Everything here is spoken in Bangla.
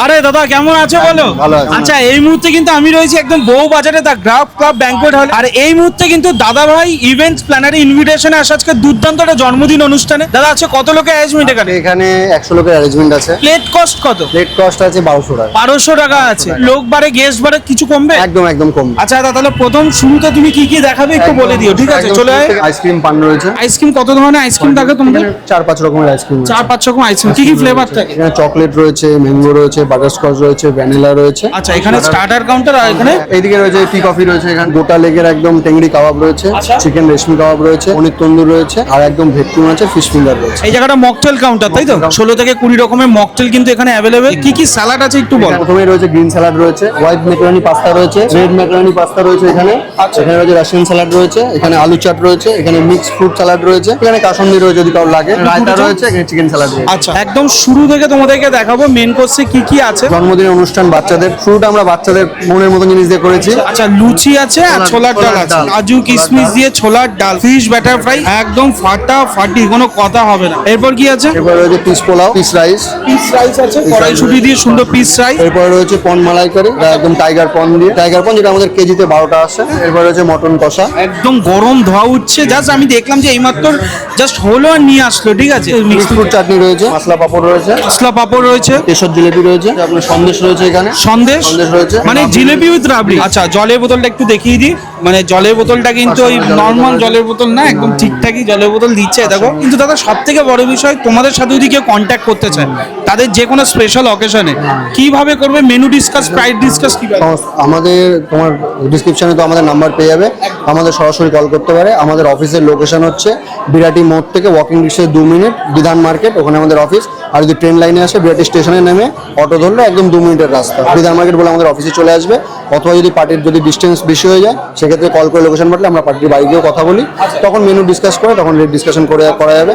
আরে দাদা কেমন আছে বলো? ভালো আছি। আচ্ছা এই মুহূর্তে কিন্তু আমি রয়েছি একদম বউ বাজারে দা গ্রাফ ক্লাব ব্যাংকোয়েট হল। আর এই মুহূর্তে কিন্তু দাদা ভাই ইভেন্টস প্ল্যানারে ইনভিটেশনে আসা আজকে দুর্দান্ত একটা জন্মদিন অনুষ্ঠানে। দাদা আছে কত লোকের অ্যারেঞ্জমেন্ট এখানে? এখানে 100 লোকের অ্যারেঞ্জমেন্ট আছে। প্লেট কস্ট কত? প্লেট কস্ট আছে 1200 টাকা। 1200 টাকা আছে। লোক বাড়ে গেস্ট বাড়ে কিছু কমবে? একদম কম। আচ্ছা দাদা তাহলে প্রথম শুরুতে তুমি কি কি দেখাবে একটু বলে দিও, ঠিক আছে? চলে আয়। আইসক্রিম পান রয়েছে। আইসক্রিম কত ধরনের আইসক্রিম থাকে তোমাদের? 4-5 রকমের আইসক্রিম। 4-5 রকম আইসক্রিম। কি কি ফ্লেভার থাকে? এখানে চকলেট রয়েছে, ম্যাঙ্গো রয়েছে, বাটারস্কচ রয়েছে, ভ্যানিলা রয়েছে। আচ্ছা এখানে স্টার্টার কাউন্টার আর এখানে এইদিকে রয়েছে টি কফি রয়েছে, এখানে গোটা লেগের একদম টেংরি কাবাব রয়েছে, আচ্ছা। চিকেন রেশমি কাবাব রয়েছে, পনির তন্দুর রয়েছে, আর একদম ভেটকি মাছ ফিশ ফিঙ্গার রয়েছে। এই জায়গাটা মকটেল কাউন্টার তাই তো? 16 থেকে 20 রকমের মকটেল কিন্তু এখানে অ্যাভেলেবেল। কি কি স্যালাড আছে একটু বল। প্রথমে রয়েছে গ্রিন স্যালাড রয়েছে, হোয়াইট ম্যাকারনি পাস্তা রয়েছে, রেড ম্যাকারনি পাস্তা রয়েছে এখানে। এখানে রয়েছে রাশিয়ান স্যালাড রয়েছে, এখানে আলু চাট রয়েছে, এখানে মিক্সড ফ্রুট স্যালাড রয়েছে, এখানে কাসন্দি রয়েছে যদি কারো লাগে, রায়তা রয়েছে, এখানে চিকেন স্যালাড রয়েছে। আচ্ছা একদম শুরু থেকে তোমাদেরকে দেখাবো মেন কোর্সে কি কি আছে। জন্মদিনের অনুষ্ঠান বাচ্চাদের, শুরুটা আমরা বাচ্চাদের মনের মতো জিনিস দিয়ে করেছি। আচ্ছা লুচি আছে আর ছোলার ডাল আছে, কাজু কিশমিশ দিয়ে ছোলার ডাল, ফিশ ব্যাটার ফ্রাই, একদম ফাটাফাটি, কোনো কথা হবে না। এরপর কি আছে? এরপর রয়েছে piece pulao, piece rice, piece rice আছে, কড়াইশুঁটি দিয়ে সুন্দর পিস রাইস। এরপর রয়েছে পন মালাইকারি, এটা একদম টাইগার পন দিয়ে, টাইগার পন যেটা আমাদের কেজিতে 12টা আসে। এরপর রয়েছে মটন কষা, একদম গরম ধোয়া উঠছে, জাস্ট আমি দেখলাম যে এইমাত্র জাস্ট হলো আর নিয়ে আসলো, ঠিক আছে? মিক্স ফ্রুট চাটনি রয়েছে, মশলা পাপড় রয়েছে, মশলা পাপড় রয়েছে, কেশর জিলেপি রয়েছে, আপনার সন্দেশ রয়েছে এখানে, সন্দেশ সন্দেশ রয়েছে, মানে জিলেপি উইথ রাবড়ি। আচ্ছা জলের বোতলটা একটু দেখিয়ে দিই, মানে জলের বোতলটা কিন্তু ওই নর্মাল জলের বোতল না, একদম ঠিকঠাকই জলের বোতল দিচ্ছে দেখো। কিন্তু দাদা সব থেকে বড় বিষয়, তোমাদের সাথে যদি কেউ কন্ট্যাক্ট করতে চায় তাদের যে কোনো স্পেশাল অকেশনে কিভাবে করবে? মেনু ডিসকাস, প্রাইস ডিসকাস কিভাবে? আমাদের তোমার ডিসক্রিপশনে তো আমাদের নাম্বার পেয়ে যাবে, আমাদের সরাসরি কল করতে পারে। আমাদের অফিসের লোকেশন হচ্ছে বিরাটি মোড় থেকে ওয়াকিং ডিস্টেন্স 2 মিনিট, বিধান মার্কেট, ওখানে আমাদের অফিস। আর যদি ট্রেন লাইনে আসে বিরাটি স্টেশনে নেমে অটো ধরলে একদম 2 মিনিটের রাস্তা, বিধান মার্কেট বলে আমাদের অফিসে চলে আসবে। অথবা যদি পার্টির যদি ডিস্টেন্স বেশি হয়ে যায় সেক্ষেত্রে কল করে লোকেশন পাঠালে আমরা পার্টির বাড়ি গিয়েও কথা বলি, তখন মেনু ডিসকাস করে তখন রেট ডিসকাশন করা যাবে।